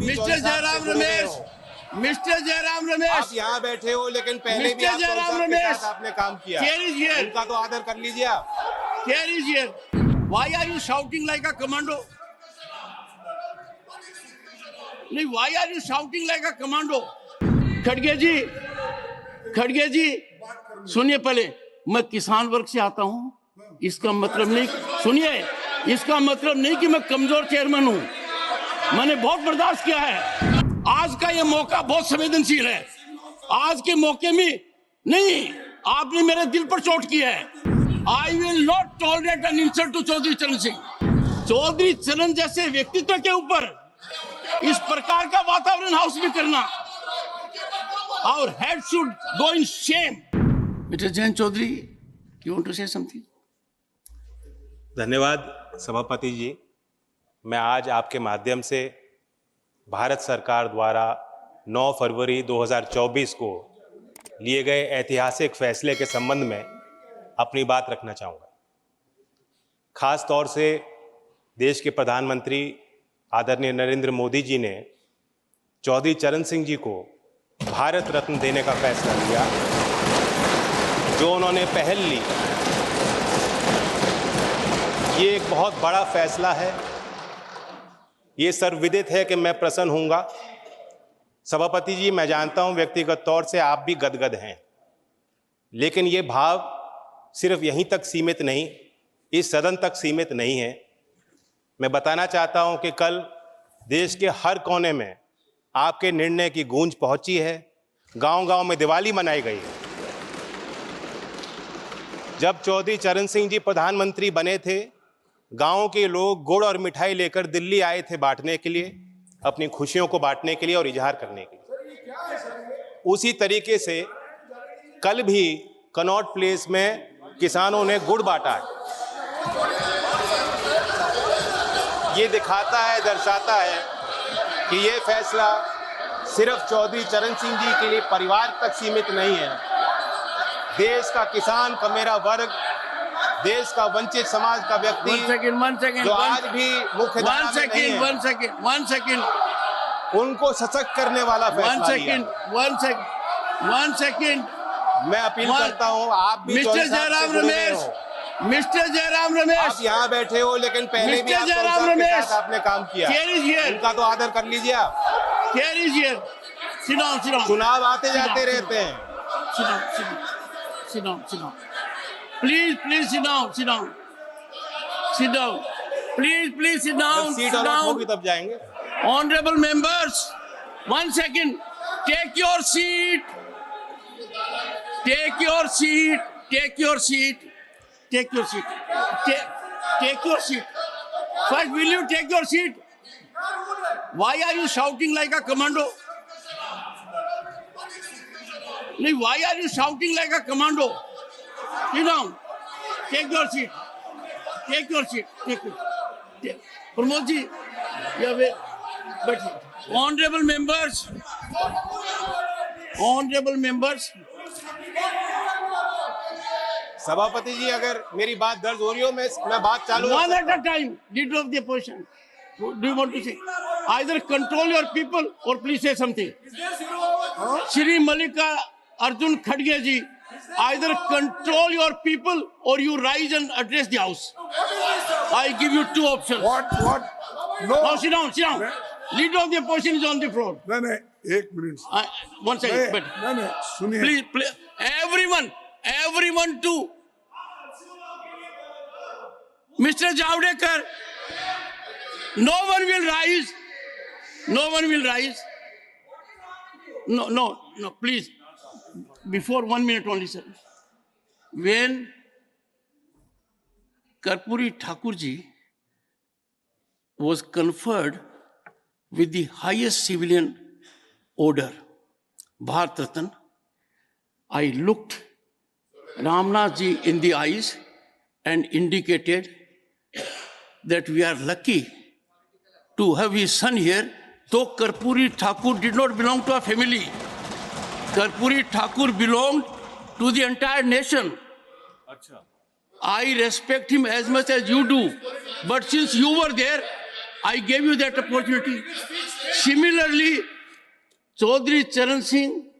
Mister Jairam Ramesh, mister Jairam Ramesh, आप यहाँ बैठे हो लेकिन पहले भी आप जयराम रमेश के साथ आपने काम किया। उनका तो आदर कर लीजिए आप। Here is here. Why are you shouting like a commando? नहीं, why are you shouting like a commando? खड़गे जी, सुनिए पहले, मैं किसान वर्ग से आता हूं। इसका मतलब नहीं, सुनिए, इसका मतलब नहीं कि मैं कमजोर चेयरमैन हूं। मैंने बहुत बर्दाश्त किया है। आज का ये मौका बहुत संवेदनशील है। आज के मौके में नहीं, आपने मेरे दिल पर चोट की है। I will not tolerate an insult to Chaudhary चरण सिंह। चौधरी चरण जैसे व्यक्तित्व के ऊपर इस प्रकार का वातावरण हाउस में करना, our head should go in shame. Mr. Jain Chaudhary, you want to say something? धन्यवाद सभापति जी। मैं आज आपके माध्यम से भारत सरकार द्वारा 9 फरवरी 2024 को लिए गए ऐतिहासिक फैसले के संबंध में अपनी बात रखना चाहूँगा। खास तौर से देश के प्रधानमंत्री आदरणीय नरेंद्र मोदी जी ने चौधरी चरण सिंह जी को भारत रत्न देने का फैसला लिया, जो उन्होंने पहल ली। ये एक बहुत बड़ा फैसला है। ये सर्वविदित है कि मैं प्रसन्न हूँगा। सभापति जी, मैं जानता हूँ व्यक्तिगत तौर से आप भी गदगद हैं, लेकिन ये भाव सिर्फ यहीं तक सीमित नहीं, इस सदन तक सीमित नहीं है। मैं बताना चाहता हूं कि कल देश के हर कोने में आपके निर्णय की गूंज पहुंची है। गांव-गांव में दिवाली मनाई गई है। जब चौधरी चरण सिंह जी प्रधानमंत्री बने थे, गांव के लोग गुड़ और मिठाई लेकर दिल्ली आए थे बांटने के लिए, अपनी खुशियों को बांटने के लिए और इजहार करने के लिए। उसी तरीके से कल भी कनॉट प्लेस में किसानों ने गुड़ बांटा है। ये दिखाता है, दर्शाता है कि ये फैसला सिर्फ चौधरी चरण सिंह जी के लिए परिवार तक सीमित नहीं है। देश का किसान का मेरा वर्ग, देश का वंचित समाज का व्यक्ति जो आज भी मुख्य धारा में नहीं है, one second, उनको सशक्त करने वाला फैसला लिया। one second. मैं अपील करता हूं, आप भी मिस्टर जयराम रमेश, मिस्टर जयराम रमेश, आप यहाँ बैठे हो लेकिन पहले भी आप के साथ आपने काम किया। उनका तो आदर कर लीजिए आप। Here is here. Sit down, sit down. चुनाव आते जाते रहते हैं। Sit down, sit down, sit down, sit down. Please, please sit down, sit down, sit down. Please sit down. जब सीट अलॉट होगी तब जाएंगे। Honorable members, 1 second. Take your seat. Take your seat. Take your seat. Take your seat. Take your seat. First, will you take your seat? Why are you shouting like a commando? Why are you shouting like a commando? Sit down. Take your seat. Take your seat. Take. Pramod ji, but honorable members. सभापति जी, अगर मेरी बात दर्ज हो रही हो, मैं बात चालू। One at a time, leader of the opposition. Do you want to say? Either control your people or please say something. Shri Mallika Arjun Khadge ji, either control your people or you rise and address the house. I give you 2 options. What? No. Now sit down. Leader of the opposition is on the floor. नहीं, 1 minute. 1 second. नहीं, सुनिए। Please, everyone to Mr. Javadekar. No one will rise. No, please. Before 1 minute only, sir. When Karpuri Thakurji was conferred with the highest civilian order, Bharat Ratna, I looked Ramnath ji in the eyes and indicated that we are lucky to have his son here, though Karpuri Thakur did not belong to a family. Karpuri Thakur belonged to the entire nation. I respect him as much as you do. But since you were there, I gave you that opportunity. Similarly, Chaudhry Charan Singh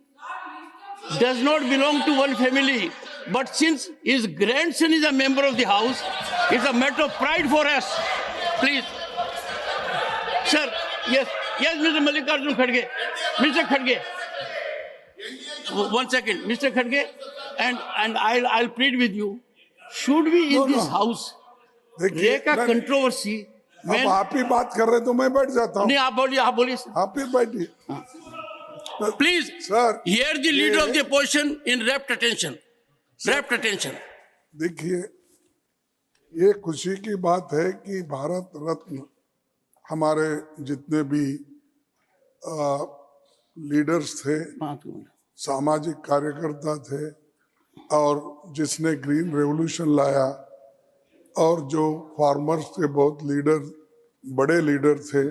does not belong to one family, but since his grandson is a member of the house, it's a matter of pride for us. Please. Sir, yes, Mr. Mallikarjun Kharge. Mr. Kharge. 1 second, Mr. Kharge, and I'll plead with you. Should we in this house देखिए make a controversy? अब आप ही बात कर रहे तो मैं बैठ जाता हूँ। नहीं, आप बोलिए sir. आप ही बैठिए। Please, Sir, hear the leader of the opposition in rapt attention. Rapt attention. देखिए, ये खुशी की बात है कि भारत रत्न हमारे जितने भी लीडर्स थे, सामाजिक कार्यकर्ता थे, और जिसने ग्रीन रेवोल्यूशन लाया, और जो फार्मर्स के बहुत लीडर, बड़े लीडर थे,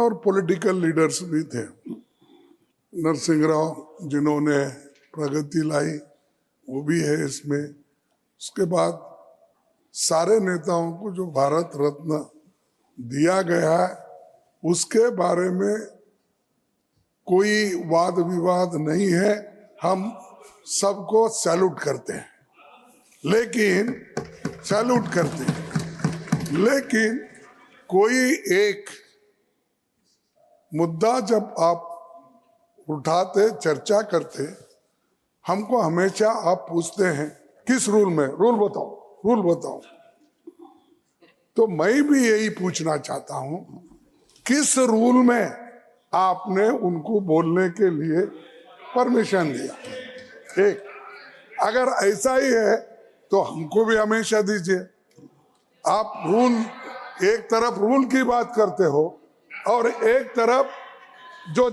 और पॉलिटिकल लीडर्स भी थे। नरसिंह राव जिन्होंने प्रगति लाई, वो भी है इसमें। उसके बाद सारे नेताओं को जो भारत रत्न दिया गया है, उसके बारे में कोई वाद विवाद नहीं है। हम सबको सैल्यूट करते हैं, लेकिन कोई एक मुद्दा जब आप उठाते, चर्चा करते, हमको हमेशा आप पूछते हैं किस रूल में, रूल बताओ। तो मैं भी यही पूछना चाहता हूं, किस रूल में आपने उनको बोलने के लिए परमिशन दिया? एक, अगर ऐसा ही है तो हमको भी हमेशा दीजिए। आप रूल, एक तरफ रूल की बात करते हो और एक तरफ जो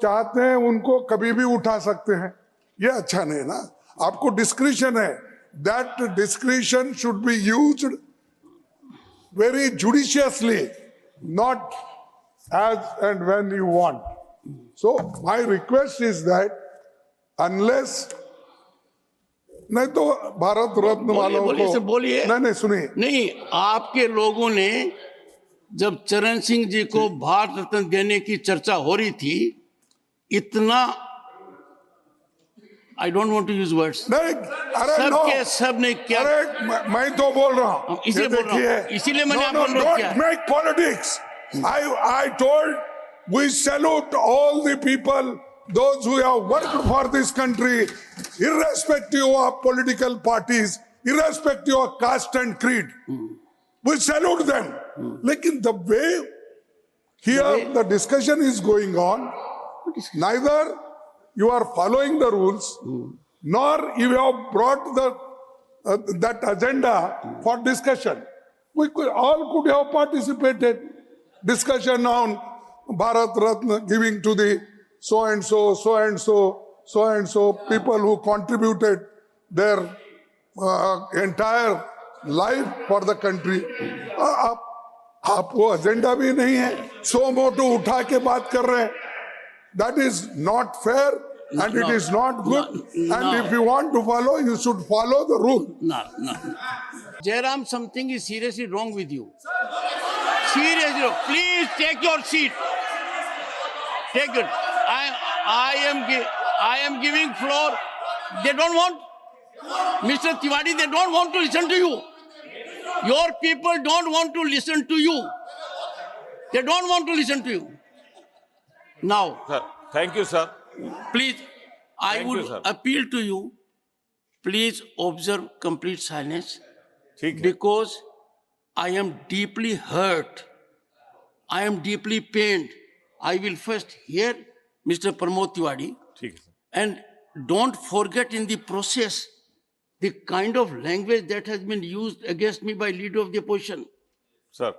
चाहते हैं उनको कभी भी उठा सकते हैं। ये अच्छा नहीं ना। आपको डिस्क्रिशन है, that discretion should be used very judiciously, not as and when you want. So my request is that unless, नहीं तो भारत रत्न वालों को बोलिए। नहीं सुनिए। नहीं, आपके लोगों ने जब चरण सिंह जी को भारत रत्न देने की चर्चा हो रही थी, इतना, I don't want to use words, नहीं, अरे सबके सब ने क्या, अरे मैं तो बोल रहा हूँ, इसीलिए मैंने आपको अनुरोध किया। Don't make politics. I told we salute all the people, those who have worked for this country, irrespective of political parties, irrespective of caste and creed. We salute them. Lekin the way here the discussion is going on, neither you are following the rules, nor you have brought that agenda for discussion. We all could have participated. Discussion on Bharat Ratna giving to the so and so people who contributed their entire life for the country. आप वो agenda भी नहीं है, सो मोटो उठा के बात कर रहे हैं. That is not fair and it is not good. And if you want to follow, you should follow the rule. No. Jairam, something is seriously wrong with you. Seriously wrong. Please take your seat. Take it. I am giving floor. They don't want, Mr. Tiwari, they don't want to listen to you. Your people don't want to listen to you. They don't want to listen to you. Now, sir, thank you, sir. Please, I would appeal to you, please observe complete silence, because I am deeply hurt. I am deeply pained. I will first hear Mr. Pramod Tiwari, and don't forget in the process the kind of language that has been used against me by leader of the opposition. Sir.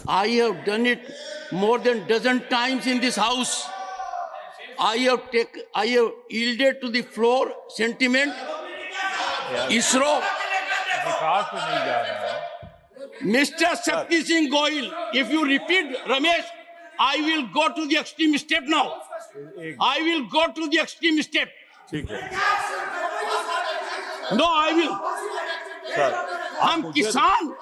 I have done it more than dozen times in this house. I have yielded to the floor sentiment. ISRO. Mr. Shakti Singh Goyal, if you repeat, Ramesh, I will go to the extreme step now. I will go to the extreme step. No, I will. Sir, हम किसान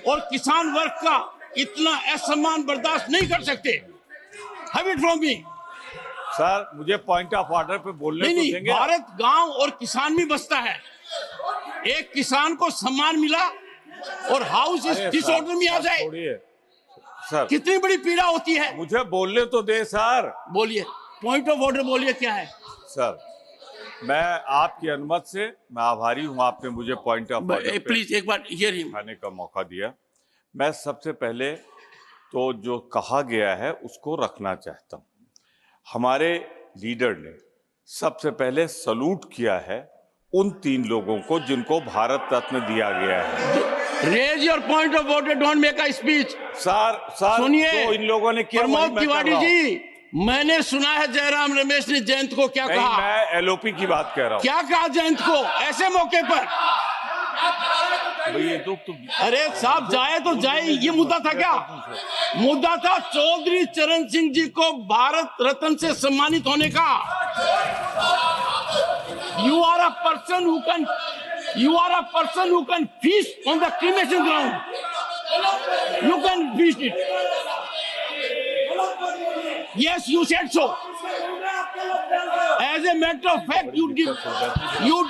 और किसान वर्ग का इतना असम्मान बर्दाश्त नहीं कर सकते। Have it from me. Sir मुझे पॉइंट ऑफ ऑर्डर पे बोलने नहीं तो नहीं, देंगे? भारत गांव और किसान में बसता है। एक किसान को सम्मान मिला और हाउस इस अरे डिसऑर्डर में आ सर, जाए, छोड़िए सर, कितनी बड़ी पीड़ा होती है। मुझे बोलने तो दे सर। बोलिए, पॉइंट ऑफ ऑर्डर बोलिए, क्या है? सर मैं आपकी अनुमति से मैं आभारी हूं, आपने मुझे पॉइंट ऑफ ऑर्डर पे प्लीज एक बार हियर हिम। आने का मौका दिया। मैं सबसे पहले तो जो कहा गया है उसको रखना चाहता हूं। हमारे लीडर ने सबसे पहले सलूट किया है उन 3 लोगों को जिनको भारत रत्न दिया गया है। Raise your point of order, don't make a speech. Sir सुनिए, जो इन लोगों ने किया वही प्रमोद मैं कर तिवारी रहा हूं। जी, मैंने सुना है जयराम रमेश ने जयंत को क्या नहीं, कहा? मैं एलओपी की बात कह रहा हूं। क्या कहा जयंत को ऐसे मौके पर? भाई ये तो अरे साहब, जाए तो जाए, ये मुद्दा था क्या? मुद्दा था चौधरी चरण सिंह जी को भारत रत्न से सम्मानित होने का। You are a person who can feast on the cremation ground. You can feast it. Yes, you said so. As a matter of fact, you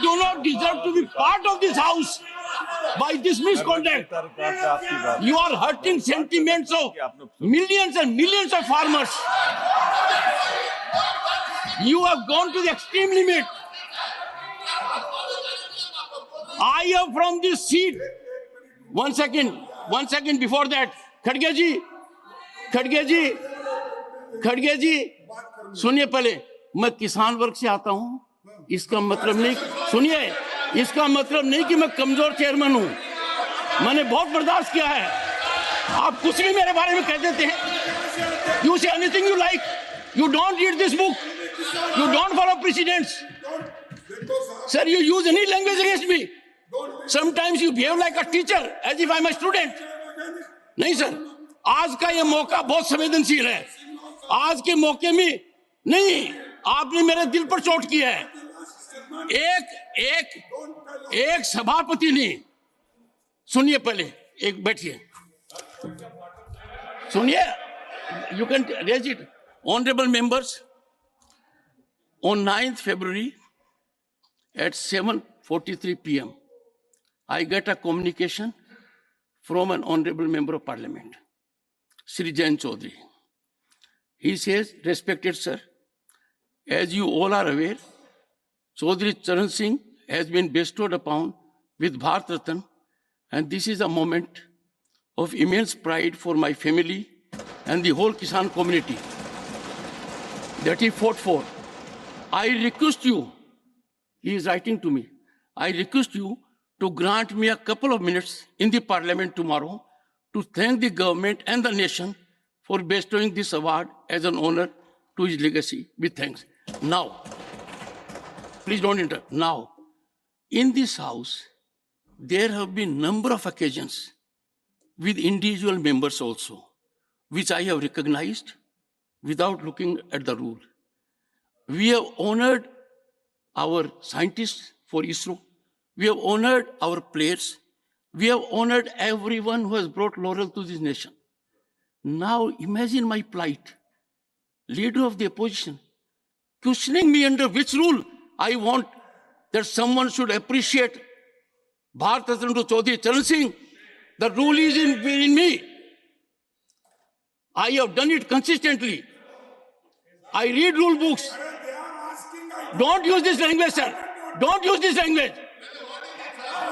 do not deserve to be part of this house by this misconduct. You are hurting sentiments of millions and millions of farmers. You have gone to the extreme limit. I am from this seat. One second before that. खड़गे जी, सुनिए पहले, मैं किसान वर्ग से आता हूं। इसका मतलब नहीं, सुनिए, इसका मतलब नहीं कि मैं कमजोर चेयरमैन हूं। मैंने बहुत बर्दाश्त किया है। आप कुछ भी मेरे बारे में कह देते हैं। You say anything you like. You don't read this book. You don't follow precedents. Sir, you use any language against me. Sometimes you behave like a teacher as if I am a student. नहीं sir, आज का ये मौका बहुत संवेदनशील है। आज के मौके में नहीं, आपने मेरे दिल पर चोट की है। एक सभापति ने, सुनिए पहले, एक बैठिए, सुनिए, you can raise it. Honourable members, on 9th February at 7:43 PM, I get a communication from an honorable member of parliament, Shri Jayant Chaudhary. He says, respected sir, as you all are aware, Chaudhary Charan Singh has been bestowed upon with Bharat Ratna, and this is a moment of immense pride for my family and the whole Kisan community that he fought for. I request you, he is writing to me, I request you to grant me a couple of minutes in the parliament tomorrow to thank the government and the nation for bestowing this award as an honor to his legacy. With thanks. Now, please don't interrupt. Now, in this house, there have been number of occasions with individual members also, which I have recognized without looking at the rule. We have honored our scientists for ISRO. We have honored our players. We have honored everyone who has brought laurel to this nation. Now imagine my plight. Leader of the opposition, questioning me under which rule I want that someone should appreciate Bharat Ratna to Chaudhary Charan Singh. The rule is in me. I have done it consistently. I read rule books. Don't use this language, sir. Don't use this language.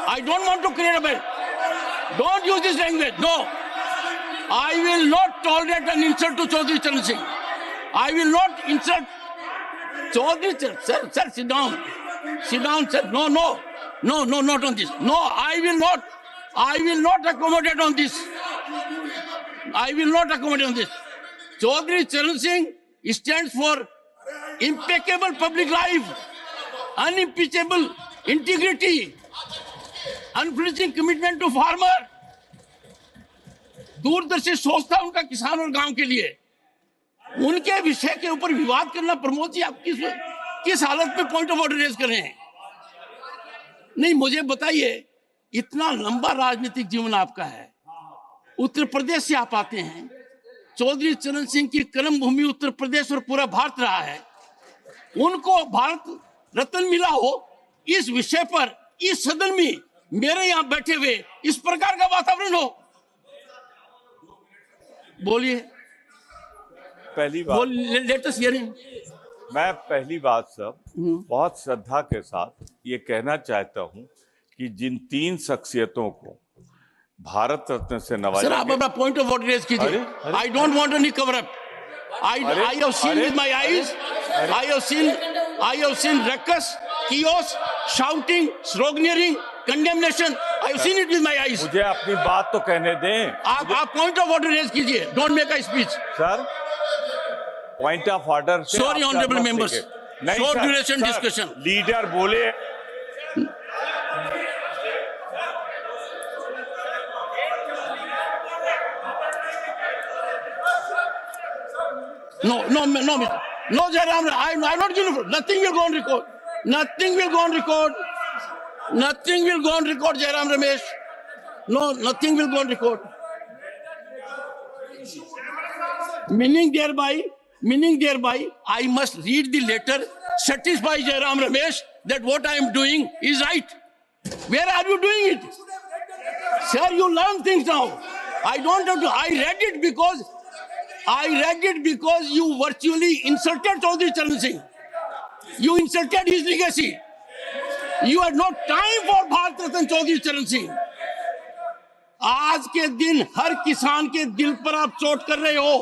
I don't want to create a bed. Don't use this language. No. I will not tolerate an insult to Chaudhary Charan Singh. I will not insult Chaudhary Charan. Sir, sit down. Sit down, sir. No, not on this. No, I will not accommodate on this. I will not accommodate on this. Chaudhary Charan Singh stands for impeccable public life, unimpeachable integrity, unflinching commitment to farmer. दूरदर्शी सोच था उनका किसान और गांव के लिए। उनके विषय के ऊपर विवाद करना, प्रमोद जी आप किस हालत में पॉइंट ऑफ ऑर्डर रेज कर रहे हैं? नहीं, मुझे बताइए, इतना लंबा राजनीतिक जीवन आपका है, उत्तर प्रदेश से आप आते हैं। चौधरी चरण सिंह की कर्म भूमि उत्तर प्रदेश और पूरा भारत रहा है। उनको भारत रत्न मिला हो, इस विषय पर इस सदन में मेरे यहां बैठे हुए इस प्रकार का वातावरण हो, बोलिए। पहली बात, लेटेस्ट हियरिंग। मैं पहली बात सब बहुत श्रद्धा के साथ ये कहना चाहता हूं कि जिन 3 शख्सियतों को भारत रत्न से नवाजा सर, आप अपना पॉइंट ऑफ ऑर्डर रेज कीजिए। I don't want any cover up. I have seen with my eyes. I have seen ruckus, chaos, shouting, sloganeering, condemnation. I have seen it with my eyes. मुझे अपनी बात तो कहने दें। आप point of order raise कीजिए। Don't make a speech. Sir, point of order. Sorry honourable members, short duration discussion. Leader बोले। No, Jairam, I'm not going to. Nothing will go on record. Nothing will go on record. Nothing will go on record, Jairam Ramesh. No, nothing will go on record. Meaning thereby, I must read the letter, satisfy Jairam Ramesh that what I am doing is right. Where are you doing it? Sir, you learn things now. I don't have to. I read it because you virtually insulted Chaudhry Charan Singh. You insulted his legacy. You had no time for Bharat Ratna Chaudhry Charan Singh. आज के दिन हर किसान के दिल पर आप चोट कर रहे हो,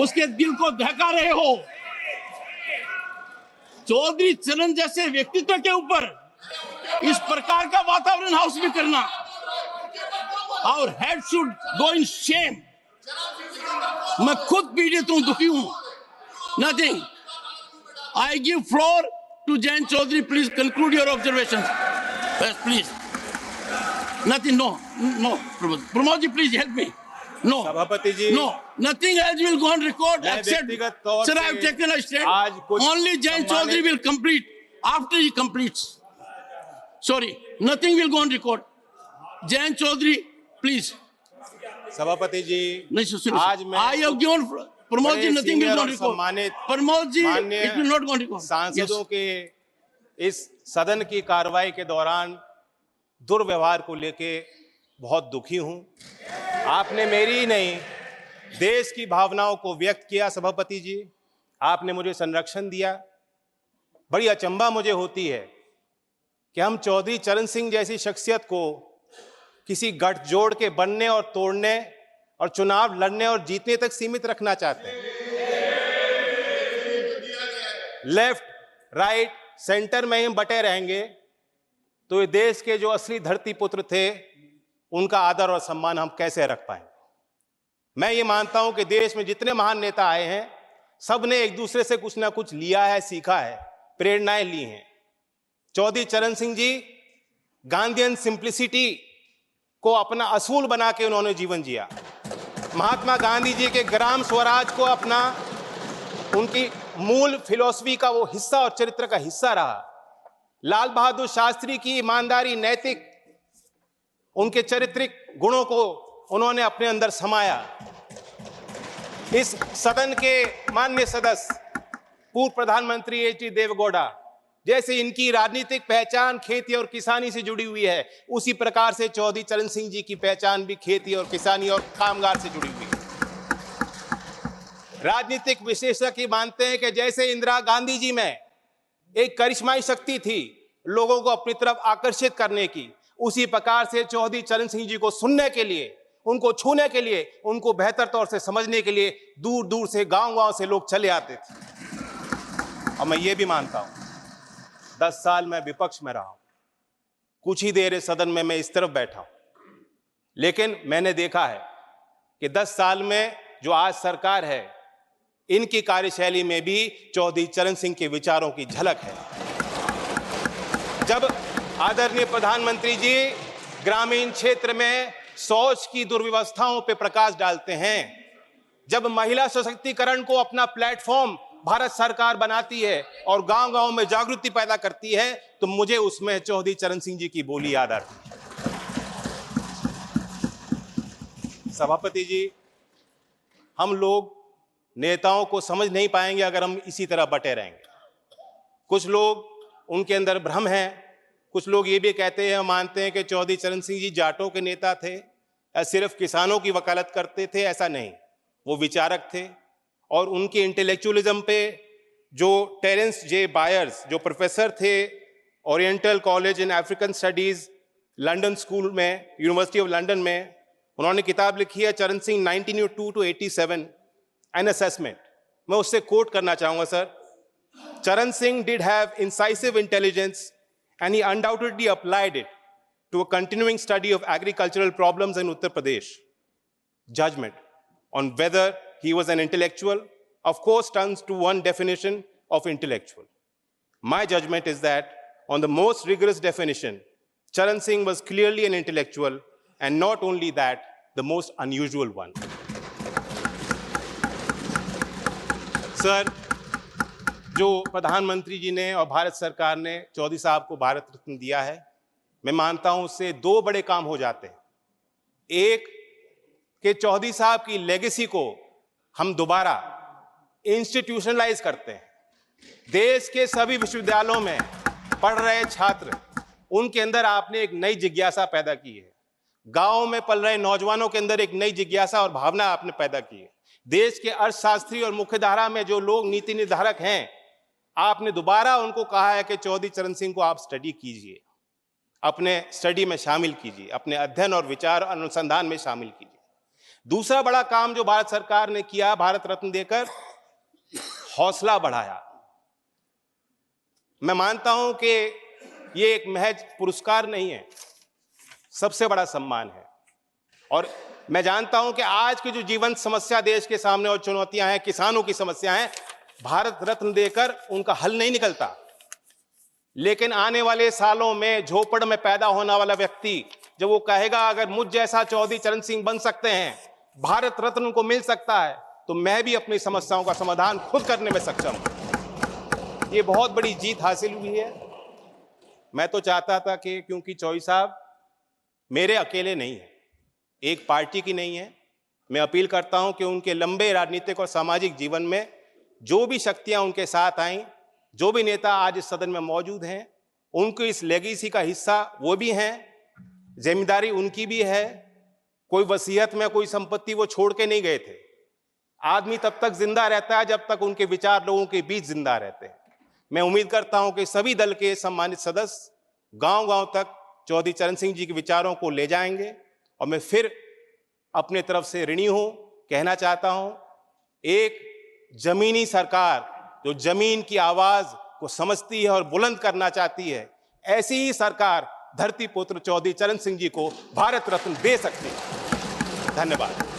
उसके दिल को दहका रहे हो। चौधरी चरण जैसे व्यक्तित्व के ऊपर इस प्रकार का वातावरण हाउस में करना, और head should go in shame. मैं खुद पीड़ित हूं, दुखी हूं। Nothing. I give floor to Jayant Chaudhary. Please conclude your observation. Please. Nothing, no. Pramod ji, please help me. No. सभापति जी, no. Nothing else will go on record except, sir, I have taken a stand. Only Jayant Chaudhary will complete after he completes. Sorry, nothing will go on record. Jayant Chaudhary, please. सभापति जी, आज मैं I have given Pramod ji, nothing will go on record. Pramod ji, it will not go on record. सांसदों के इस सदन की कार्रवाई के दौरान दुर्व्यवहार को लेके बहुत दुखी हूं। आपने मेरी ही नहीं, देश की भावनाओं को व्यक्त किया। सभापति जी, आपने मुझे संरक्षण दिया। बड़ी अचंभा मुझे होती है कि हम चौधरी चरण सिंह जैसी शख्सियत को किसी गठजोड़ के बनने और तोड़ने और चुनाव लड़ने और जीतने तक सीमित रखना चाहते हैं। लेफ्ट, राइट, सेंटर में हम बटे रहेंगे तो ये देश के जो असली धरती पुत्र थे उनका आदर और सम्मान हम कैसे रख पाएंगे। मैं ये मानता हूं कि देश में जितने महान नेता आए हैं, सब ने एक दूसरे से कुछ ना कुछ लिया है, सीखा है, प्रेरणाएं ली हैं। चौधरी चरण सिंह जी गांधीयन सिंप्लिसिटी को अपना असूल बना के उन्होंने जीवन जिया। महात्मा गांधी जी के ग्राम स्वराज को अपना, उनकी मूल फिलॉसफी का वो हिस्सा और चरित्र का हिस्सा रहा। लाल बहादुर शास्त्री की ईमानदारी, नैतिक, उनके चारित्रिक गुणों को उन्होंने अपने अंदर समाया। इस सदन के माननीय सदस्य पूर्व प्रधानमंत्री एच.डी. देवेगौड़ा, जैसे इनकी राजनीतिक पहचान खेती और किसानी से जुड़ी हुई है, उसी प्रकार से चौधरी चरण सिंह जी की पहचान भी खेती और किसानी और कामगार से जुड़ी हुई है। राजनीतिक विशेषज्ञ मानते हैं कि जैसे इंदिरा गांधी जी में एक करिश्माई शक्ति थी लोगों को अपनी तरफ आकर्षित करने की, उसी प्रकार से चौधरी चरण सिंह जी को सुनने के लिए, उनको छूने के लिए, उनको बेहतर तौर से समझने के लिए दूर दूर से, गांव-गांव से लोग चले आते थे। और मैं ये भी मानता हूं, 10 साल मैं विपक्ष में रहा हूं, कुछ ही देर इस सदन में मैं इस तरफ बैठा हूं, लेकिन मैंने देखा है कि 10 साल में जो आज सरकार है, इनकी कार्यशैली में भी चौधरी चरण सिंह के विचारों की झलक है। जब आदरणीय प्रधानमंत्री जी ग्रामीण क्षेत्र में शौच की दुर्व्यवस्थाओं पर प्रकाश डालते हैं, जब महिला सशक्तिकरण को अपना प्लेटफॉर्म भारत सरकार बनाती है और गांव-गांव में जागृति पैदा करती है, तो मुझे उसमें चौधरी चरण सिंह जी की बोली याद आती है। सभापति जी, हम लोग नेताओं को समझ नहीं पाएंगे अगर हम इसी तरह बटे रहेंगे। कुछ लोग, उनके अंदर भ्रम है, कुछ लोग ये भी कहते हैं, मानते हैं कि चौधरी चरण सिंह जी जाटों के नेता थे या सिर्फ किसानों की वकालत करते थे। ऐसा नहीं, वो विचारक थे और उनके इंटेलेक्चुअलिज्म पे जो टेरेंस जे बायर्स, जो प्रोफेसर थे oriental college in African studies London school में, यूनिवर्सिटी ऑफ लंदन में, उन्होंने किताब लिखी है चरण सिंह 1902 to 87 एन असेसमेंट। मैं उससे कोट करना चाहूंगा सर। चरण Singh did have incisive intelligence and he undoubtedly applied it to a continuing study of agricultural problems in Uttar Pradesh. Judgment on whether he was an intellectual, of course, turns to one definition of intellectual. My judgment is that on the most rigorous definition, Charan Singh was clearly an intellectual, and not only that, the most unusual one. Sir, जो प्रधानमंत्री जी ने और भारत सरकार ने चौधरी साहब को भारत रत्न दिया है, मैं मानता हूं उससे दो बड़े काम हो जाते हैं। एक कि चौधरी साहब की लेगेसी को हम दोबारा इंस्टीट्यूशनलाइज करते हैं। देश के सभी विश्वविद्यालयों में पढ़ रहे छात्र, उनके अंदर आपने एक नई जिज्ञासा पैदा की है। गांव में पल रहे नौजवानों के अंदर एक नई जिज्ञासा और भावना आपने पैदा की है। देश के अर्थशास्त्री और मुख्यधारा में जो लोग नीति निर्धारक हैं, आपने दोबारा उनको कहा है कि चौधरी चरण सिंह को आप स्टडी कीजिए, अपने स्टडी में शामिल कीजिए, अपने अध्ययन और विचार अनुसंधान में शामिल कीजिए। दूसरा बड़ा काम जो भारत सरकार ने किया, भारत रत्न देकर हौसला बढ़ाया। मैं मानता हूं कि ये एक महज पुरस्कार नहीं है, सबसे बड़ा सम्मान है। और मैं जानता हूं कि आज की जो जीवन समस्या देश के सामने और चुनौतियां हैं, किसानों की समस्या हैं, भारत रत्न देकर उनका हल नहीं निकलता। लेकिन आने वाले सालों में झोपड़ में पैदा होने वाला व्यक्ति जब वो कहेगा अगर मुझ जैसा चौधरी चरण सिंह बन सकते हैं, भारत रत्न उनको मिल सकता है, तो मैं भी अपनी समस्याओं का समाधान खुद करने में सक्षम हूं। ये बहुत बड़ी जीत हासिल हुई है। मैं तो चाहता था कि, क्योंकि चौधरी साहब मेरे अकेले नहीं है, एक पार्टी की नहीं है, मैं अपील करता हूं कि उनके लंबे राजनीतिक और सामाजिक जीवन में जो भी शक्तियां उनके साथ आईं, जो भी नेता आज इस सदन में मौजूद हैं, उनको इस लेगेसी का हिस्सा वो भी हैं, जिम्मेदारी उनकी भी है। कोई वसीयत में कोई संपत्ति वो छोड़ के नहीं गए थे। आदमी तब तक जिंदा रहता है जब तक उनके विचार लोगों के बीच जिंदा रहते हैं। मैं उम्मीद करता हूं कि सभी दल के सम्मानित सदस्य गांव-गांव तक चौधरी चरण सिंह जी के विचारों को ले जाएंगे। और मैं फिर अपने तरफ से ऋणी हूं, कहना चाहता हूं, एक जमीनी सरकार जो जमीन की आवाज को समझती है और बुलंद करना चाहती है, ऐसी ही सरकार धरती पुत्र चौधरी चरण सिंह जी को भारत रत्न दे सकती है। धन्यवाद।